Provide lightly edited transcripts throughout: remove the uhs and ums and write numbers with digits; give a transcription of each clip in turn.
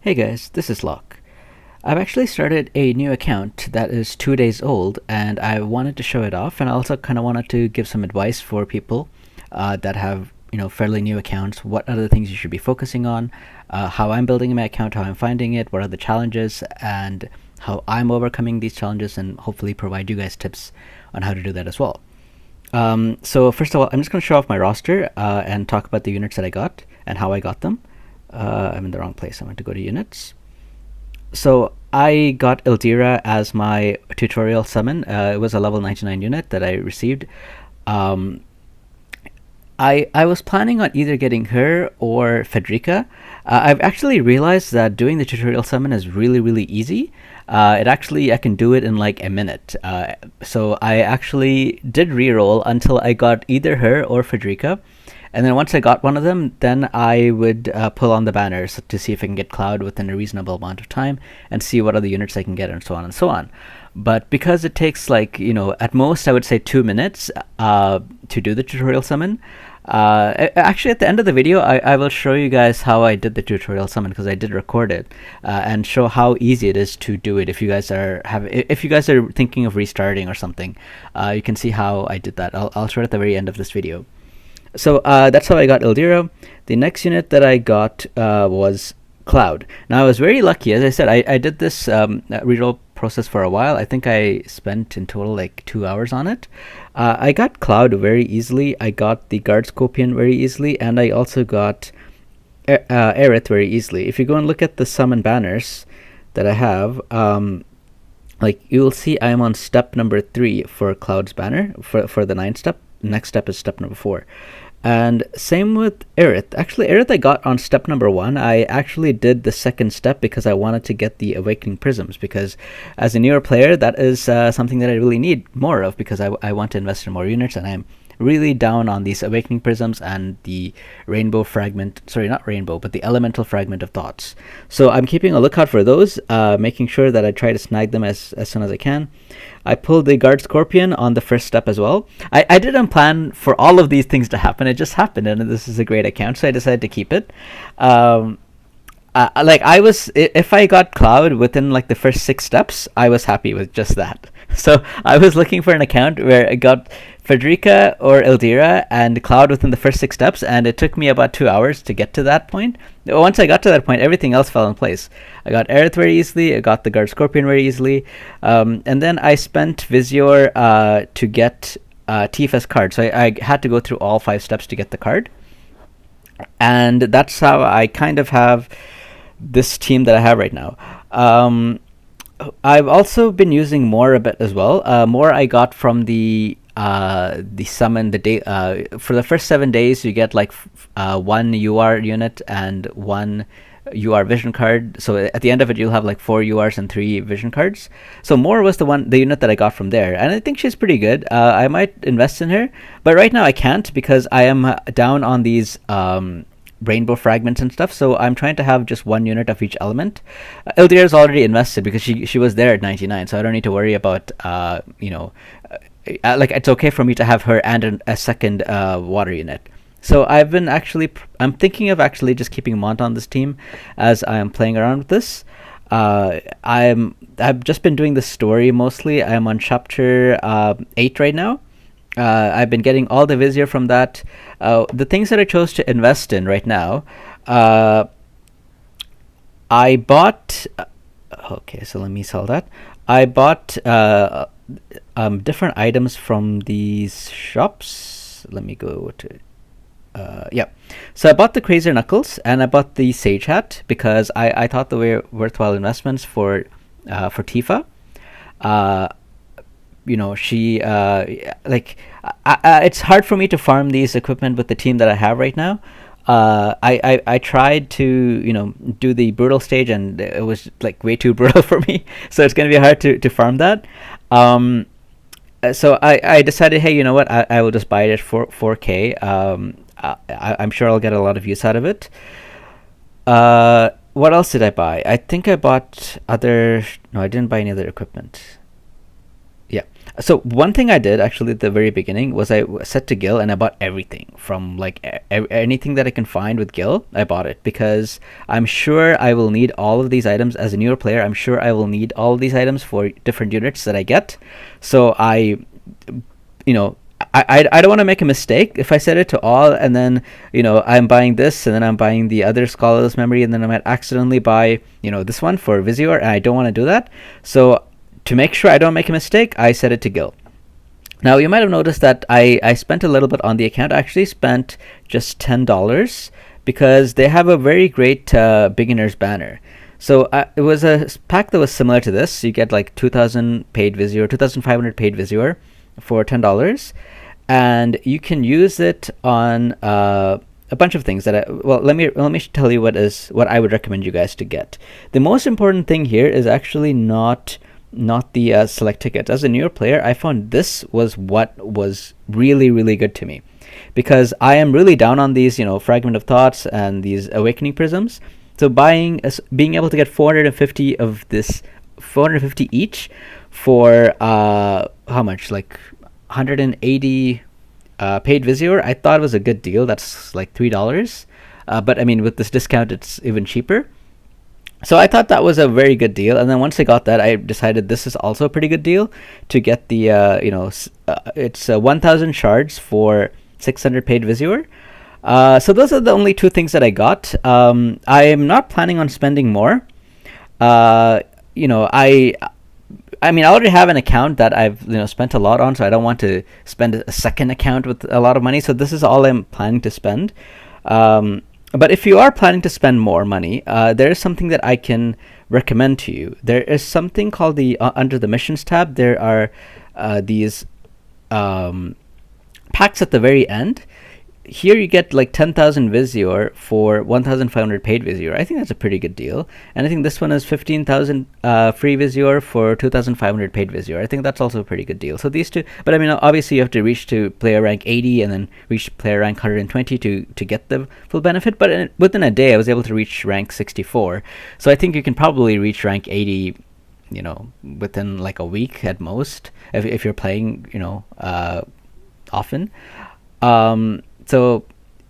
Hey guys, this is Locke. I've actually started a new account that is 2 days old, and I wanted to show it off, and I also kind of wanted to give some advice for people that have fairly new accounts. What are the things you should be focusing on? How I'm building my account, how I'm finding it, what are the challenges, and how I'm overcoming these challenges, and hopefully provide you guys tips on how to do that as well. So first of all, I'm just going to show off my roster and talk about the units that I got and how I got them. I'm in the wrong place. I want to go to units. So I got Ildira as my tutorial summon. It was a level 99 unit that I received. Um, I was planning on either getting her or Federica. I've actually realized that doing the tutorial summon is really easy. I can do it in like a minute. So I actually did reroll until I got either her or Federica. And then once I got one of them, then I would pull on the banners to see if I can get Cloud within a reasonable amount of time and see what other units I can get and so on and so on. But because it takes at most I would say 2 minutes to do the tutorial summon. Actually, at the end of the video, I will show you guys how I did the tutorial summon because I did record it and show how easy it is to do it. If you guys are thinking of restarting or something, you can see how I did that. I'll show it at the very end of this video. So that's how I got Ildira. The next unit that I got was Cloud. Now I was very lucky. As I said, I did this reroll process for a while. I think I spent in total like 2 hours on it. I got Cloud very easily. I got the Guard Scorpion very easily, and I also got Aerith very easily. If you go and look at the summon banners that I have, you will see I am on step number 3 for Cloud's banner for the 9 step. Next step is step number 4. And same with Aerith. Actually, Aerith I got on step number 1. I actually did the second step because I wanted to get the Awakening Prisms, because as a newer player, that is something that I really need more of, because I want to invest in more units, and I'm really down on these Awakening Prisms and the Rainbow Fragment. Sorry, not Rainbow, but the Elemental Fragment of Thoughts. So I'm keeping a lookout for those, making sure that I try to snag them as soon as I can. I pulled the Guard Scorpion on the first step as well. I didn't plan for all of these things to happen. It just happened, and this is a great account, so I decided to keep it. If I got Cloud within like the first 6 steps, I was happy with just that. So I was looking for an account where I got Federica or Ildira and Cloud within the first 6 steps, and it took me about 2 hours to get to that point. Once I got to that point, everything else fell in place. I got Aerith very easily, I got the Guard Scorpion very easily, and then I spent Visior to get Tifa's card. So I had to go through all 5 steps to get the card. And that's how I kind of have this team that I have right now. I've also been using More a bit as well. More I got from the summon the day. For the first 7 days, you get like 1 UR unit and 1 UR vision card. So at the end of it, you'll have like 4 URs and 3 vision cards. So More was the unit that I got from there, and I think she's pretty good. I might invest in her, but right now I can't because I am down on these rainbow fragments and stuff, so I'm trying to have just 1 unit of each element. Ildira is already invested because she was there at 99, so I don't need to worry about it's okay for me to have her and a second water unit. So I'm thinking of actually just keeping Mont on this team as I am playing around with this. I've just been doing the story mostly. I'm on chapter 8 right now. I've been getting all the Vizier from that. The things that I chose to invest in right now, I bought. Okay, so let me sell that. I bought different items from these shops. Let me go to. Yeah. So I bought the Crazier Knuckles and I bought the Sage Hat because I thought they were worthwhile investments for Tifa. She it's hard for me to farm these equipment with the team that I have right now. I tried to do the brutal stage, and it was like way too brutal for me, so it's going to be hard to farm that. So I decided, hey, you know what, I will just buy it for 4K. I'm sure I'll get a lot of use out of it. What else did I buy? I think I bought no, I didn't buy any other equipment. Yeah. So one thing I did actually at the very beginning was I set to Gil and I bought everything from like anything that I can find with Gil. I bought it because I'm sure I will need all of these items as a newer player. I'm sure I will need all of these items for different units that I get. So you know, I don't want to make a mistake if I set it to all and then I'm buying this and then I'm buying the other scholarless memory and then I might accidentally buy this one for Visior, and I don't want to do that. So to make sure I don't make a mistake, I set it to Gil. Now you might have noticed that I spent a little bit on the account. I actually spent just $10 because they have a very great beginner's banner. So it was a pack that was similar to this. You get like 2,000 paid Visior, 2,500 paid Visior for $10, and you can use it on a bunch of things let me tell you what I would recommend you guys to get. The most important thing here is actually not the select tickets. As a newer player, I found this was what was really, really good to me, because I am really down on these fragment of thoughts and these awakening prisms. So being able to get 450 of this, 450 each for how much, like 180 paid Visior, I thought it was a good deal. That's like $3, but I mean with this discount it's even cheaper. So I thought that was a very good deal, and then once I got that, I decided this is also a pretty good deal to get the it's 1,000 shards for 600 paid Visior. So those are the only two things that I got. I am not planning on spending more. I mean, I already have an account that I've spent a lot on, so I don't want to spend a second account with a lot of money. So this is all I'm planning to spend. But if you are planning to spend more money, there is something that I can recommend to you. There is something called the under the missions tab. There are these packs at the very end. Here you get like 10,000 Visior for 1,500 paid Visior. I think that's a pretty good deal. And I think this one is 15,000 free Visior for 2,500 paid Visior. I think that's also a pretty good deal. So these two, but I mean, obviously you have to reach to player rank 80 and then reach player rank 120 to get the full benefit. But within a day, I was able to reach rank 64. So I think you can probably reach rank 80, within like a week at most, if you're playing, often. So,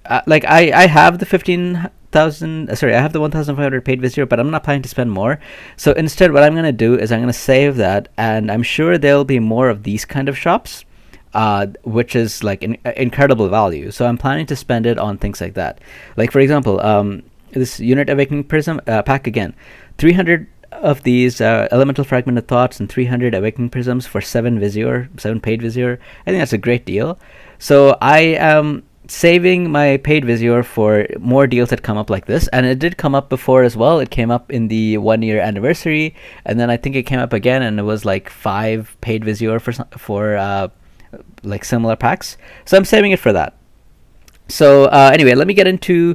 I have the 15,000. Sorry, I have the 1,500 paid Visior, but I'm not planning to spend more. So instead, what I'm gonna do is I'm gonna save that, and I'm sure there'll be more of these kind of shops, which is like incredible value. So I'm planning to spend it on things like that. Like for example, this Unit Awakening Prism pack again, 300 of these elemental fragmented thoughts and 300 awakening prisms for 7 paid Visior. I think that's a great deal. So I am saving my paid Visior for more deals that come up like this, and it did come up before as well. It came up in the 1-year anniversary, and then I think it came up again, and it was like 5 paid Visior for like similar packs. So I'm saving it for that. So anyway, let me get into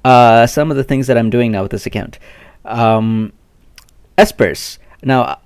some of the things that I'm doing now with this account. Espers. Now,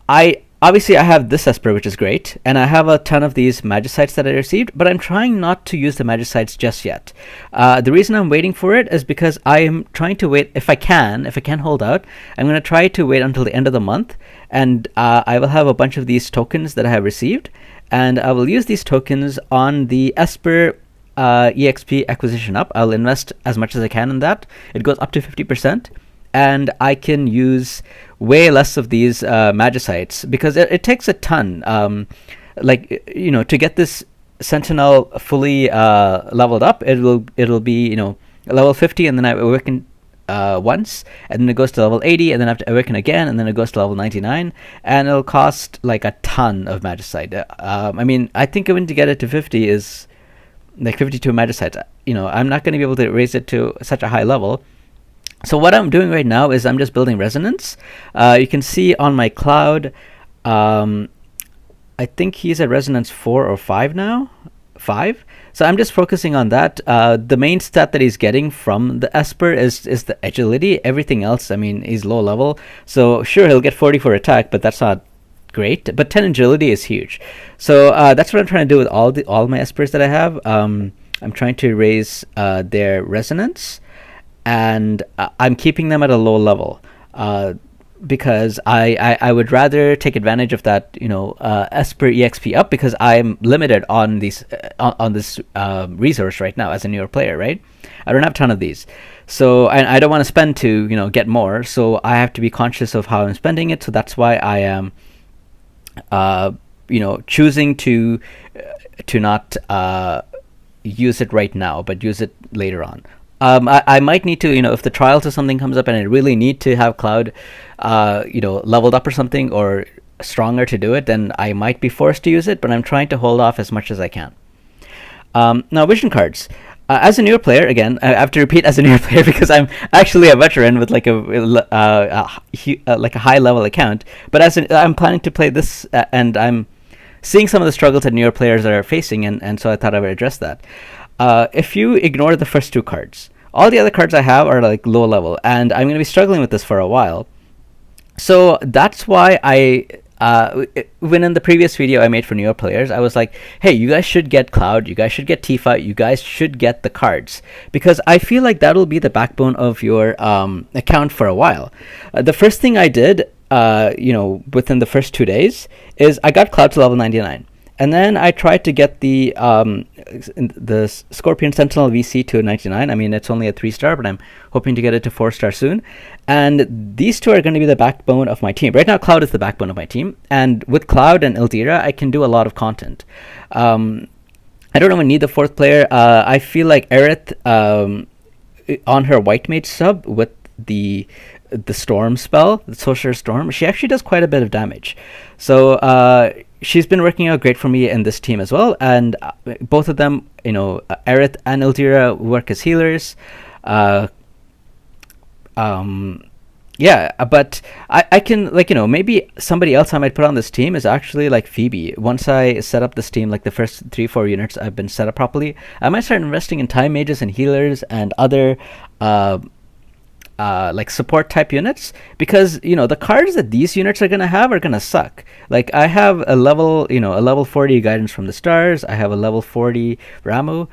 obviously I have this Esper, which is great, and I have a ton of these Magicites that I received, but I'm trying not to use the Magicites just yet. The reason I'm waiting for it is because I am trying to wait, if I can hold out, I'm going to try to wait until the end of the month, and I will have a bunch of these tokens that I have received, and I will use these tokens on the Esper EXP acquisition up. I'll invest as much as I can in that. It goes up to 50%. And I can use way less of these Magicites because it takes a ton. To get this Sentinel fully leveled up, it'll be level 50, and then I awaken once, and then it goes to level 80, and then I have to awaken again, and then it goes to level 99, and it'll cost like a ton of Magicite. I mean, I think even to get it to 50 is like 52 Magicites. I'm not going to be able to raise it to such a high level. So what I'm doing right now is I'm just building resonance. You can see on my cloud, I think he's at resonance 4 or 5 now. 5. So I'm just focusing on that. The main stat that he's getting from the Esper is the agility. Everything else, I mean, he's low level. So sure, he'll get 40 for attack, but that's not great. But 10 agility is huge. So that's what I'm trying to do with all my Espers that I have. I'm trying to raise their resonance, and I'm keeping them at a low level. because I would rather take advantage of that, Esper EXP up, because I'm limited on these on this resource right now as a newer player, right? I don't have a ton of these, so and I don't want to spend to get more, so I have to be conscious of how I'm spending it. So that's why I am choosing to not use it right now, but use it later on. I might need to, if the trials or something comes up and I really need to have Cloud, leveled up or something, or stronger to do it, then I might be forced to use it, but I'm trying to hold off as much as I can. Now, vision cards. As a newer player, again, I have to repeat, as a newer player, because I'm actually a veteran with like a high level account. But I'm planning to play this, and I'm seeing some of the struggles that newer players are facing, and so I thought I would address that. If you ignore the first two cards, all the other cards I have are like low level, and I'm going to be struggling with this for a while. So that's why when in the previous video I made for newer players, I was like, hey, you guys should get Cloud, you guys should get Tifa, you guys should get the cards, because I feel like that'll be the backbone of your account for a while. The first thing I did, within the first 2 days, is I got Cloud to level 99. And then I tried to get the Scorpion Sentinel VC to 99. I mean, it's only a 3-star, but I'm hoping to get it to 4-star soon. And these two are going to be the backbone of my team. Right now, Cloud is the backbone of my team. And with Cloud and Ildira, I can do a lot of content. I don't even need the fourth player. I feel like Aerith, on her White Mage sub with the Storm spell, the Sorcerer Storm, she actually does quite a bit of damage. So she's been working out great for me in this team as well, and both of them, Aerith and Ildira, work as healers. But I can, maybe somebody else I might put on this team is actually like Phoebe. Once I set up this team, like the first 3-4 units I've been set up properly, I might start investing in time mages and healers and other like support type units, because the cards that these units are gonna have are gonna suck. Like I have a level 40 Guidance from the Stars, I have a level 40 Ramu,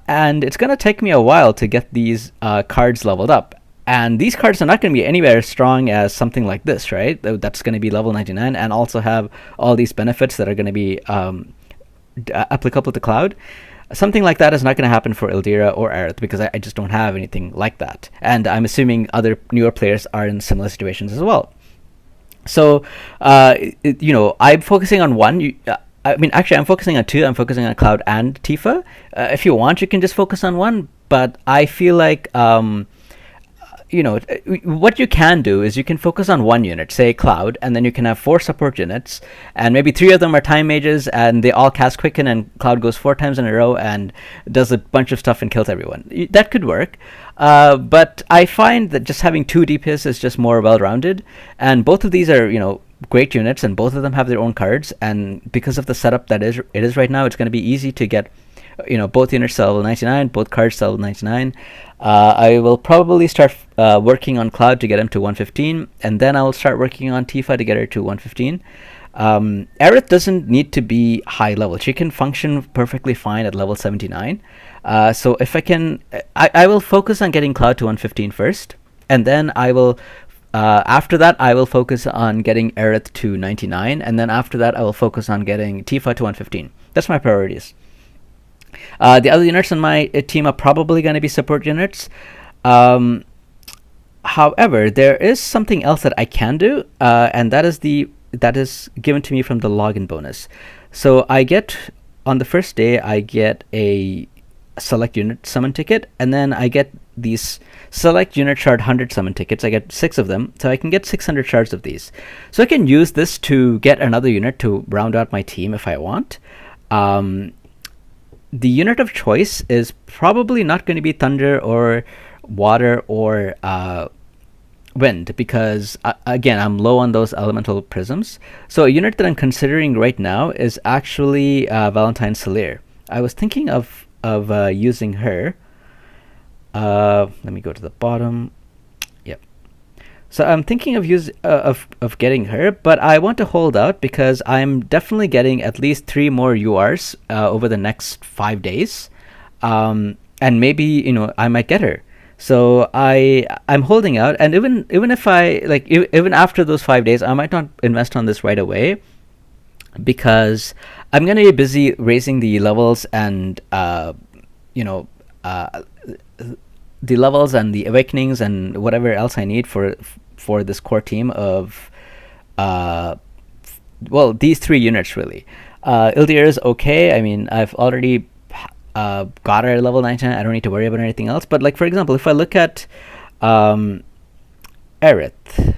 and it's gonna take me a while to get these cards leveled up. And these cards are not going to be anywhere as strong as something like this, right? That's going to be level 99 and also have all these benefits that are going to be applicable to Cloud. Something like that is not going to happen for Ildira or Aerith, because I just don't have anything like that. And I'm assuming other newer players are in similar situations as well. So, I'm focusing on one. Actually, I'm focusing on two. I'm focusing on Cloud and Tifa. If you want, you can just focus on one. But I feel like, what you can do is you can focus on one unit, say Cloud, and then you can have 4 support units, and maybe 3 of them are time mages, and they all cast Quicken, and Cloud goes 4 times in a row and does a bunch of stuff and kills everyone. That could work, but I find that just having 2 DPS is just more well-rounded, and both of these are, great units, and both of them have their own cards, and because of the setup that it is right now, it's going to be easy to get both units to level 99, both cards to level 99. I will probably start working on Cloud to get him to 115, and then I will start working on Tifa to get her to 115. Aerith doesn't need to be high level. She can function perfectly fine at level 79. So if I can, I will focus on getting Cloud to 115 first, and then I will, after that, I will focus on getting Aerith to 99, and then after that, I will focus on getting Tifa to 115. That's my priorities. The other units on my team are probably going to be support units. However, there is something else that I can do, and that is given to me from the login bonus. So on the first day, I get a select unit summon ticket, and then I get these select unit shard 100 summon tickets. I get 6 of them, so I can get 600 shards of these. So I can use this to get another unit to round out my team if I want. The unit of choice is probably not going to be thunder or water or wind, because again, I'm low on those elemental prisms. So a unit that I'm considering right now is actually Valentine Solaire. I was thinking of using her. Let me go to the bottom. Yep. So I'm thinking of getting her, but I want to hold out because I'm definitely getting at least 3 more URs over the next 5 days, and maybe I might get her. So I'm holding out, and even if I like even after those 5 days, I might not invest on this right away because I'm gonna be busy raising the levels and you know uh, the levels and the awakenings and whatever else I need for this core team of uh, well, these three units really. Ildir is okay. I mean, I've already got her level 99. I don't need to worry about anything else. But like for example, if I look at um, Aerith,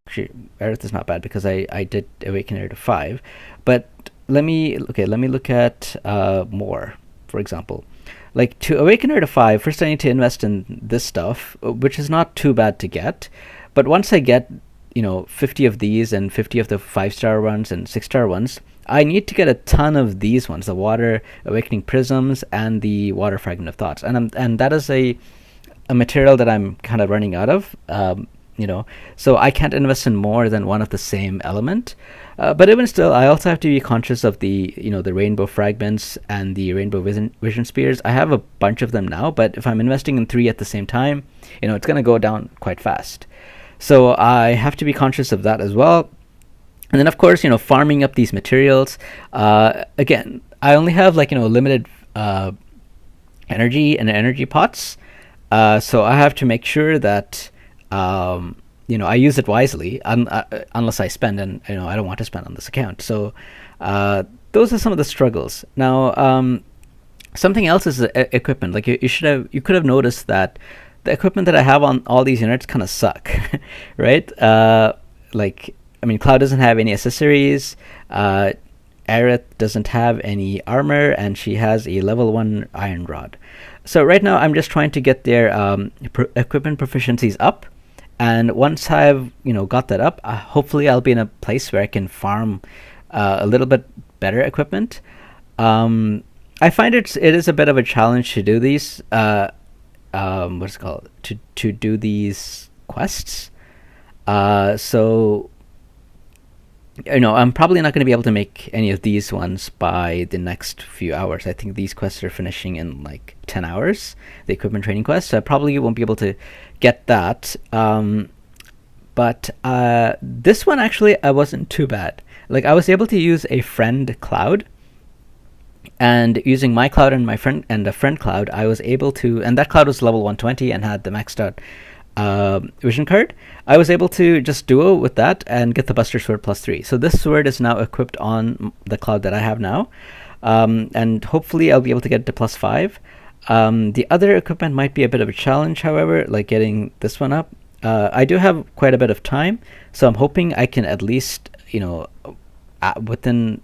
actually, Aerith is not bad because I did awaken her to 5. But let me look at more, for example. Like to awaken her to 5, first I need to invest in this stuff, which is not too bad to get. But once I get 50 of these and 50 of the 5-star ones and 6-star ones, I need to get a ton of these ones, the water awakening prisms and the water fragment of thoughts, and that is a material that I'm kind of running out of. So I can't invest in more than one of the same element. But even still, I also have to be conscious of the rainbow fragments and the rainbow vision spears. I have a bunch of them now, but if I'm investing in 3 at the same time, it's going to go down quite fast. So I have to be conscious of that as well. And then of course, farming up these materials. Again, I only have limited energy and energy pots. So I have to make sure that I use it wisely, unless I spend, and I don't want to spend on this account. So those are some of the struggles. Now, something else is the equipment. Like you could have noticed that the equipment that I have on all these units kind of suck, right? Cloud doesn't have any accessories. Aerith doesn't have any armor, and she has a level 1 iron rod. So right now, I'm just trying to get their equipment proficiencies up. And once I've got that up, hopefully I'll be in a place where I can farm a little bit better equipment. I find it is a bit of a challenge to do these. What's it called? To do these quests. So I'm probably not going to be able to make any of these ones by the next few hours. I think these quests are finishing in like 10 hours, the equipment training quest. So I probably won't be able to get that. But this one actually, I wasn't too bad. Like I was able to use a friend cloud, and using my cloud and my friend and a friend cloud, I was able to, and that cloud was level 120 and had the maxed out vision card. I was able to just duo with that and get the Buster Sword +3. So this sword is now equipped on the cloud that I have now, and hopefully I'll be able to get it to +5. The other equipment might be a bit of a challenge, however, like getting this one up. I do have quite a bit of time, so I'm hoping I can at least, within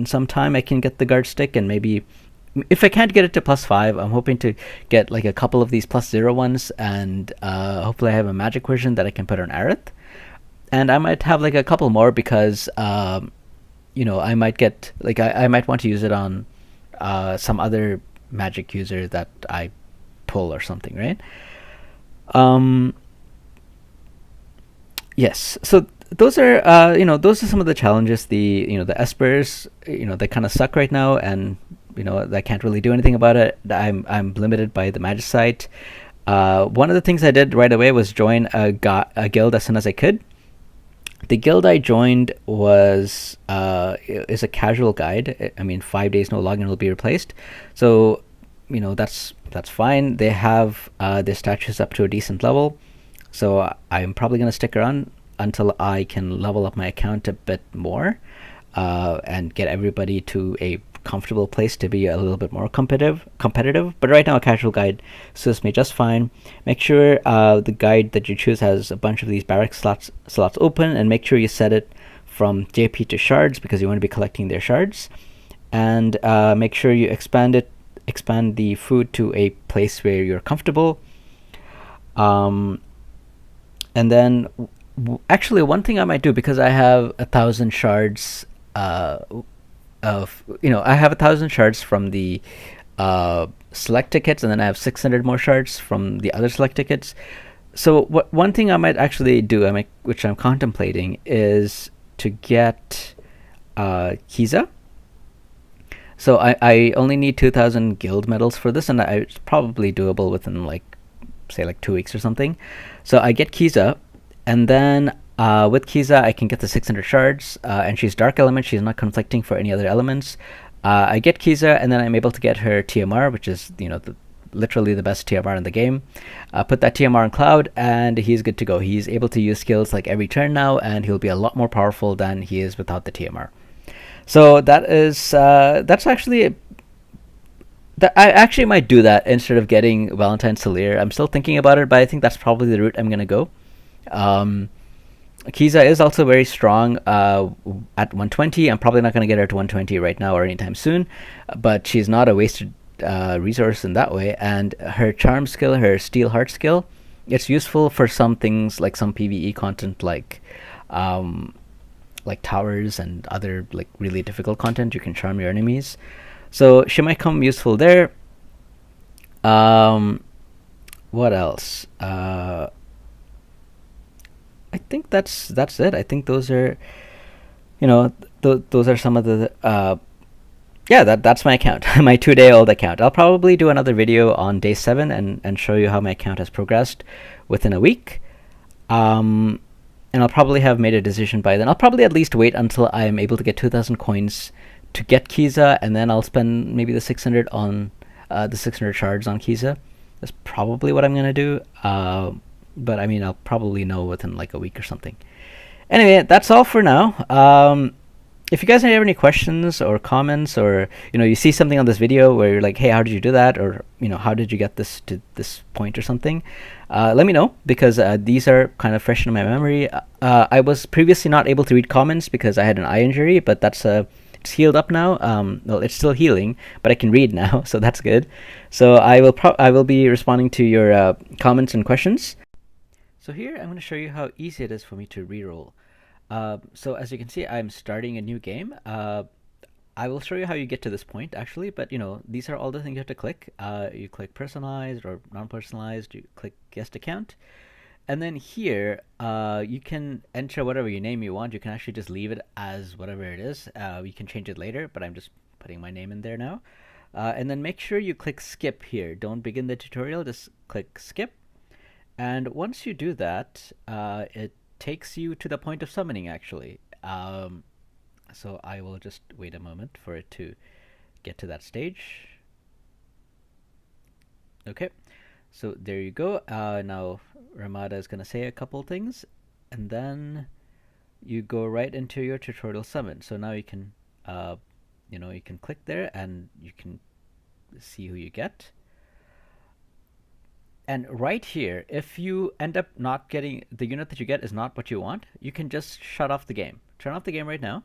some time, I can get the guard stick, and maybe if I can't get it to +5, I'm hoping to get like a couple of these +0 ones, and hopefully I have a magic version that I can put on Aerith. And I might have like a couple more because, I might get like I might want to use it on some other magic user that I pull or something, right? Yes. So those are those are some of the challenges. The espers, they kind of suck right now, and I can't really do anything about it. I'm limited by the Magicite. One of the things I did right away was join a guild as soon as I could. The guild I joined is a casual guide. 5 days no login will be replaced. So that's fine. They have their statues up to a decent level. So I'm probably going to stick around until I can level up my account a bit more and get everybody to a comfortable place to be a little bit more competitive. But right now, a casual guide suits me just fine. Make sure the guide that you choose has a bunch of these barrack slots open, and make sure you set it from JP to shards because you want to be collecting their shards. And make sure you expand the food to a place where you're comfortable. And then, actually, one thing I might do, because I have 1,000 shards I have 1,000 shards from the select tickets, and then I have 600 more shards from the other select tickets. So one thing I might actually do, which I'm contemplating, is to get Kiza. So I only need 2,000 guild medals for this, and it's probably doable within like say like 2 weeks or something. So I get Kiza, and then with Kiza I can get the 600 shards, and she's dark element. She's not conflicting for any other elements. I get Kiza, and then I'm able to get her TMR, which is literally the best TMR in the game. Put that TMR on Cloud, and he's good to go. He's able to use skills like every turn now, and he'll be a lot more powerful than he is without the TMR. So that's actually I actually might do that instead of getting Valentine Solir. I'm still thinking about it, but I think that's probably the route I'm gonna go. Kiza is also very strong at 120. I'm probably not going to get her to 120 right now or anytime soon, but she's not a wasted resource in that way. And her charm skill, her steel heart skill, it's useful for some things like some PvE content, like towers and other like really difficult content. You can charm your enemies, so she might come useful there. What else? I think that's it. I think those are, those are some of the yeah, that's my account, my 2-day-old account. I'll probably do another video on day 7 and show you how my account has progressed within a week. And I'll probably have made a decision by then. I'll probably at least wait until I'm able to get 2,000 coins to get Kiza, and then I'll spend maybe the 600 on the 600 shards on Kiza. That's probably what I'm gonna do. But I mean, I'll probably know within like a week or something. Anyway, that's all for now. If you guys have any questions or comments, or you see something on this video where you're like, hey, how did you do that, or how did you get this to this point or something, let me know, because these are kind of fresh in my memory. I was previously not able to read comments because I had an eye injury, but that's it's healed up now. Well, it's still healing, but I can read now, so that's good. So I will be responding to your comments and questions. So here I'm going to show you how easy it is for me to reroll. So as you can see, I'm starting a new game. I will show you how you get to this point actually, but these are all the things you have to click. You click personalized or non-personalized, you click guest account, and then here you can enter whatever your name you want. You can actually just leave it as whatever it is. You can change it later, but I'm just putting my name in there now. And then make sure you click skip here. Don't begin the tutorial, just click skip. And once you do that, it takes you to the point of summoning actually. So I will just wait a moment for it to get to that stage. Okay, so there you go. Now Ramada is going to say a couple things, and then you go right into your tutorial summon. So now you can you can click there and you can see who you get. And right here, if you end up not getting the unit that you get is not what you want, you can just shut off the game. Turn off the game right now,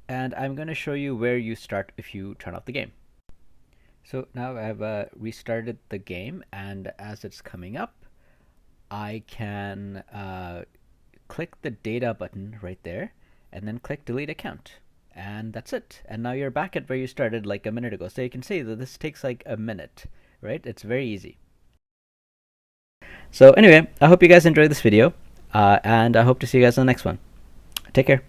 and I'm going to show you where you start if you turn off the game. So now I've restarted the game, and as it's coming up, I can click the data button right there, and then click delete account. And that's it. And now you're back at where you started like a minute ago. So you can see that this takes like a minute, right? It's very easy. So anyway, I hope you guys enjoyed this video, and I hope to see you guys in the next one. Take care.